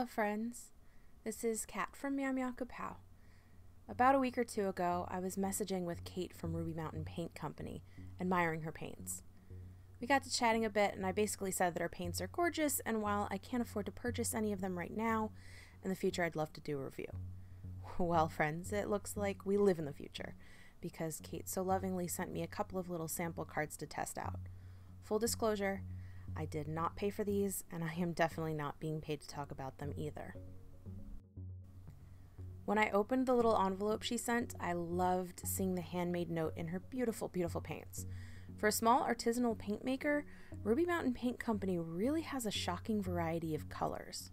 Hello friends, this is Kat from Meow, Kapow. About a week or two ago, I was messaging with Kate from Ruby Mountain Paint Company, admiring her paints. We got to chatting a bit and I basically said that her paints are gorgeous, and while I can't afford to purchase any of them right now, in the future I'd love to do a review. Well friends, it looks like we live in the future, because Kate so lovingly sent me a couple of little sample cards to test out. Full disclosure, I did not pay for these, and I am definitely not being paid to talk about them either. When I opened the little envelope she sent, I loved seeing the handmade note in her beautiful, beautiful paints. For a small artisanal paint maker, Ruby Mountain Paint Company really has a shocking variety of colors.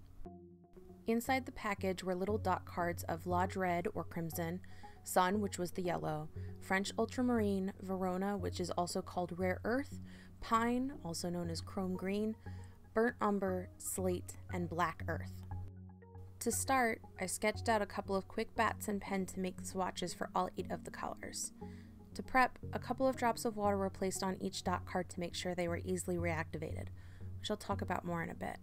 Inside the package were little dot cards of Lodge Red or Crimson, Sun, which was the yellow, French Ultramarine, Verona, which is also called Rare Earth, Pine, also known as Chrome Green, Burnt Umber, Slate, and Black Earth. To start, I sketched out a couple of quick bats and pen to make swatches for all 8 of the colors. To prep, a couple of drops of water were placed on each dot card to make sure they were easily reactivated, which I'll talk about more in a bit.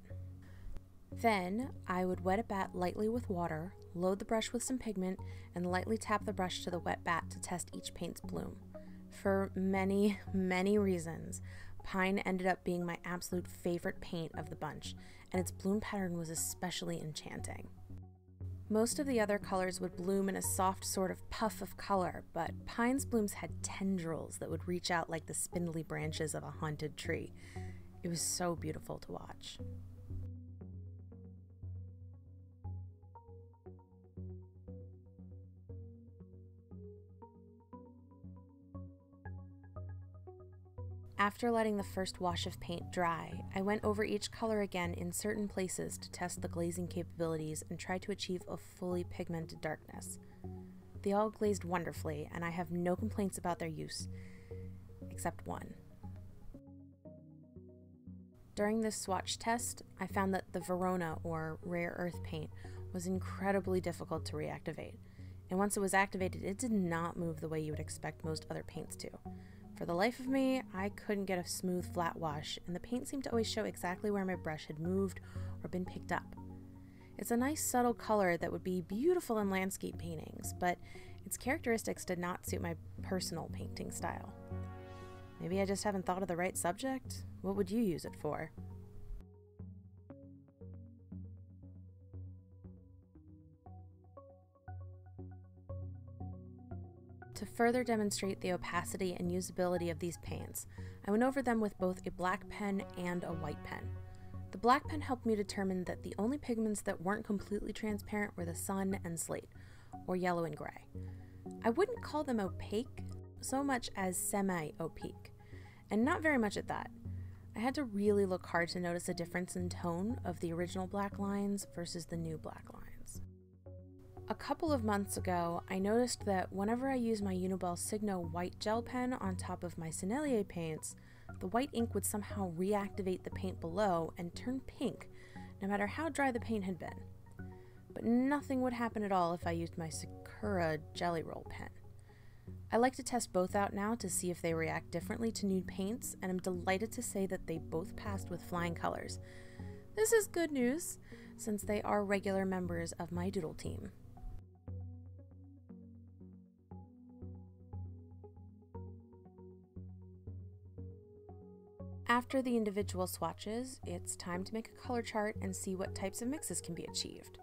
Then, I would wet a bat lightly with water, load the brush with some pigment, and lightly tap the brush to the wet bat to test each paint's bloom. For many, many reasons, Pine ended up being my absolute favorite paint of the bunch, and its bloom pattern was especially enchanting. Most of the other colors would bloom in a soft sort of puff of color, but Pine's blooms had tendrils that would reach out like the spindly branches of a haunted tree. It was so beautiful to watch. After letting the first wash of paint dry, I went over each color again in certain places to test the glazing capabilities and try to achieve a fully pigmented darkness. They all glazed wonderfully, and I have no complaints about their use, except one. During this swatch test, I found that the Verona, or Rare Earth paint, was incredibly difficult to reactivate, and once it was activated, it did not move the way you would expect most other paints to. For the life of me, I couldn't get a smooth flat wash, and the paint seemed to always show exactly where my brush had moved or been picked up. It's a nice subtle color that would be beautiful in landscape paintings, but its characteristics did not suit my personal painting style. Maybe I just haven't thought of the right subject? What would you use it for? To further demonstrate the opacity and usability of these paints, I went over them with both a black pen and a white pen. The black pen helped me determine that the only pigments that weren't completely transparent were the sun and slate, or yellow and gray. I wouldn't call them opaque so much as semi-opaque, and not very much at that. I had to really look hard to notice a difference in tone of the original black lines versus the new black lines. A couple of months ago, I noticed that whenever I use my Uniball Signo white gel pen on top of my Sennelier paints, the white ink would somehow reactivate the paint below and turn pink, no matter how dry the paint had been. But nothing would happen at all if I used my Sakura Jelly Roll pen. I like to test both out now to see if they react differently to nude paints, and I'm delighted to say that they both passed with flying colors. This is good news, since they are regular members of my doodle team. After the individual swatches, it's time to make a color chart and see what types of mixes can be achieved.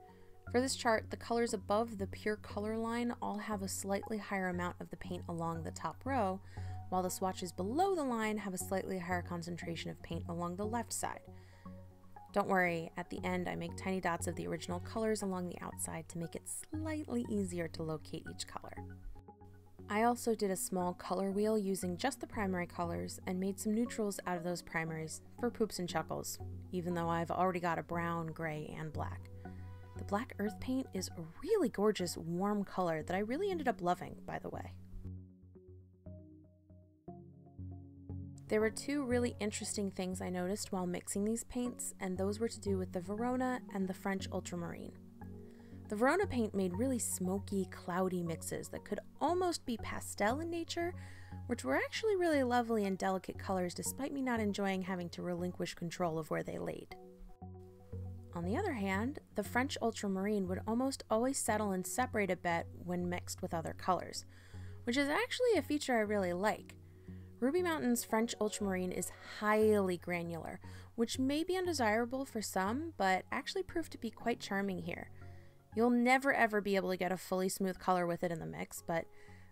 For this chart, the colors above the pure color line all have a slightly higher amount of the paint along the top row, while the swatches below the line have a slightly higher concentration of paint along the left side. Don't worry, at the end I make tiny dots of the original colors along the outside to make it slightly easier to locate each color. I also did a small color wheel using just the primary colors and made some neutrals out of those primaries for poops and chuckles, even though I've already got a brown, gray, and black. The Black Earth paint is a really gorgeous, warm color that I really ended up loving, by the way. There were 2 really interesting things I noticed while mixing these paints, and those were to do with the Verona and the French Ultramarine. The Verona paint made really smoky, cloudy mixes that could almost be pastel in nature, which were actually really lovely and delicate colors despite me not enjoying having to relinquish control of where they laid. On the other hand, the French ultramarine would almost always settle and separate a bit when mixed with other colors, which is actually a feature I really like. Ruby Mountain's French ultramarine is highly granular, which may be undesirable for some, but actually proved to be quite charming here. You'll never ever be able to get a fully smooth color with it in the mix, but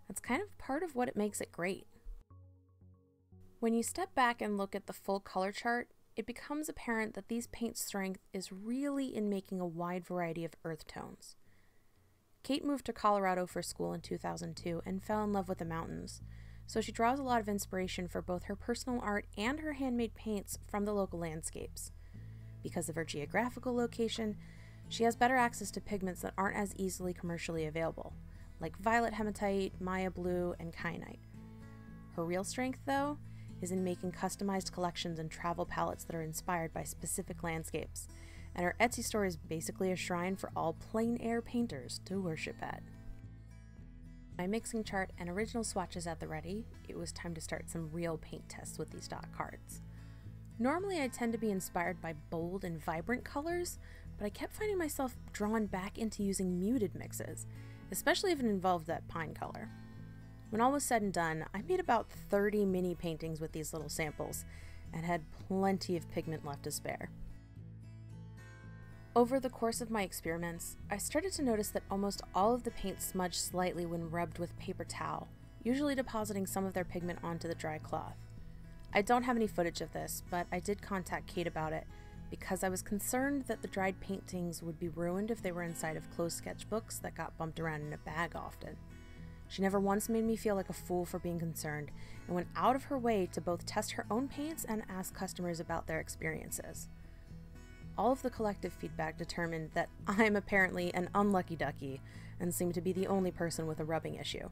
that's kind of part of what makes it great. When you step back and look at the full color chart, it becomes apparent that these paints' strength is really in making a wide variety of earth tones. Kate moved to Colorado for school in 2002 and fell in love with the mountains, so she draws a lot of inspiration for both her personal art and her handmade paints from the local landscapes. Because of her geographical location, she has better access to pigments that aren't as easily commercially available, like violet hematite, Maya blue, and kyanite. Her real strength, though, is in making customized collections and travel palettes that are inspired by specific landscapes, and her Etsy store is basically a shrine for all plein air painters to worship at. My mixing chart and original swatches at the ready, it was time to start some real paint tests with these dot cards. Normally I tend to be inspired by bold and vibrant colors, but I kept finding myself drawn back into using muted mixes, especially if it involved that pine color. When all was said and done, I made about 30 mini paintings with these little samples and had plenty of pigment left to spare. Over the course of my experiments, I started to notice that almost all of the paint smudged slightly when rubbed with paper towel, usually depositing some of their pigment onto the dry cloth. I don't have any footage of this, but I did contact Kate about it because I was concerned that the dried paintings would be ruined if they were inside of closed sketchbooks that got bumped around in a bag often. She never once made me feel like a fool for being concerned, and went out of her way to both test her own paints and ask customers about their experiences. All of the collective feedback determined that I'm apparently an unlucky ducky, and seem to be the only person with a rubbing issue.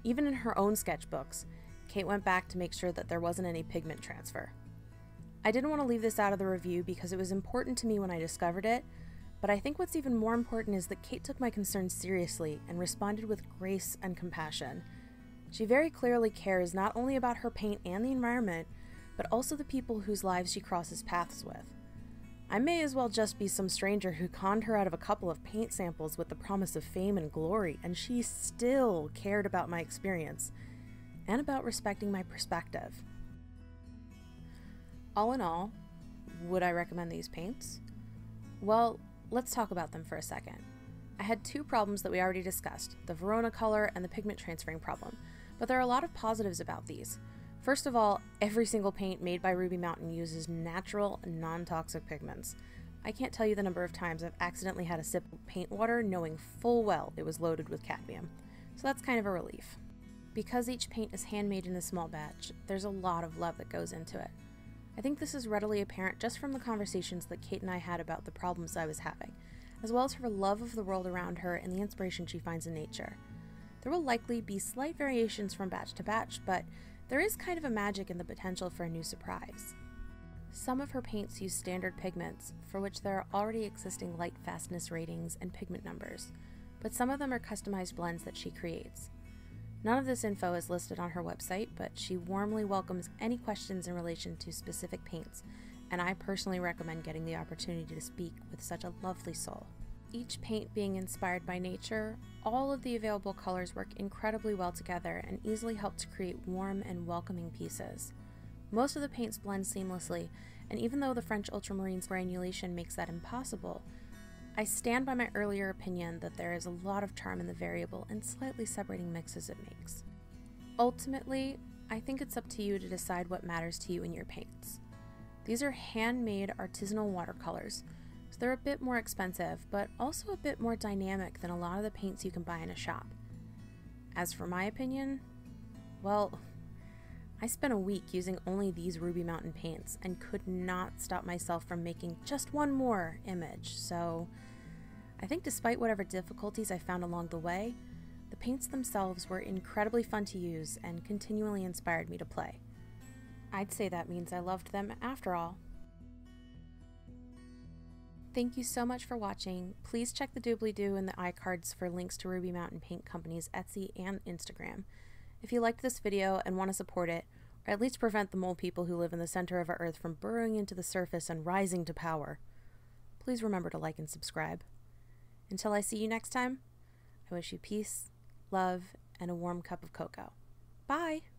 Even in her own sketchbooks, Kate went back to make sure that there wasn't any pigment transfer. I didn't want to leave this out of the review because it was important to me when I discovered it, but I think what's even more important is that Kate took my concerns seriously and responded with grace and compassion. She very clearly cares not only about her paint and the environment, but also the people whose lives she crosses paths with. I may as well just be some stranger who conned her out of a couple of paint samples with the promise of fame and glory, and she still cared about my experience and about respecting my perspective. All in all, would I recommend these paints? Well, let's talk about them for a second. I had two problems that we already discussed, the Verona color and the pigment transferring problem, but there are a lot of positives about these. First of all, every single paint made by Ruby Mountain uses natural, non-toxic pigments. I can't tell you the number of times I've accidentally had a sip of paint water knowing full well it was loaded with cadmium, so that's kind of a relief. Because each paint is handmade in a small batch, there's a lot of love that goes into it. I think this is readily apparent just from the conversations that Kate and I had about the problems I was having, as well as her love of the world around her and the inspiration she finds in nature. There will likely be slight variations from batch to batch, but there is kind of a magic in the potential for a new surprise. Some of her paints use standard pigments, for which there are already existing light fastness ratings and pigment numbers, but some of them are customized blends that she creates. None of this info is listed on her website, but she warmly welcomes any questions in relation to specific paints, and I personally recommend getting the opportunity to speak with such a lovely soul. Each paint being inspired by nature, all of the available colors work incredibly well together and easily help to create warm and welcoming pieces. Most of the paints blend seamlessly, and even though the French ultramarine's granulation makes that impossible, I stand by my earlier opinion that there is a lot of charm in the variable and slightly separating mixes it makes. Ultimately, I think it's up to you to decide what matters to you in your paints. These are handmade artisanal watercolors, so they're a bit more expensive, but also a bit more dynamic than a lot of the paints you can buy in a shop. As for my opinion, well, I spent a week using only these Ruby Mountain paints and could not stop myself from making just one more image, so I think despite whatever difficulties I found along the way, the paints themselves were incredibly fun to use and continually inspired me to play. I'd say that means I loved them after all. Thank you so much for watching. Please check the doobly-doo and the iCards for links to Ruby Mountain Paint Company's Etsy and Instagram. If you liked this video and want to support it, or at least prevent the mole people who live in the center of our Earth from burrowing into the surface and rising to power, please remember to like and subscribe. Until I see you next time, I wish you peace, love, and a warm cup of cocoa. Bye!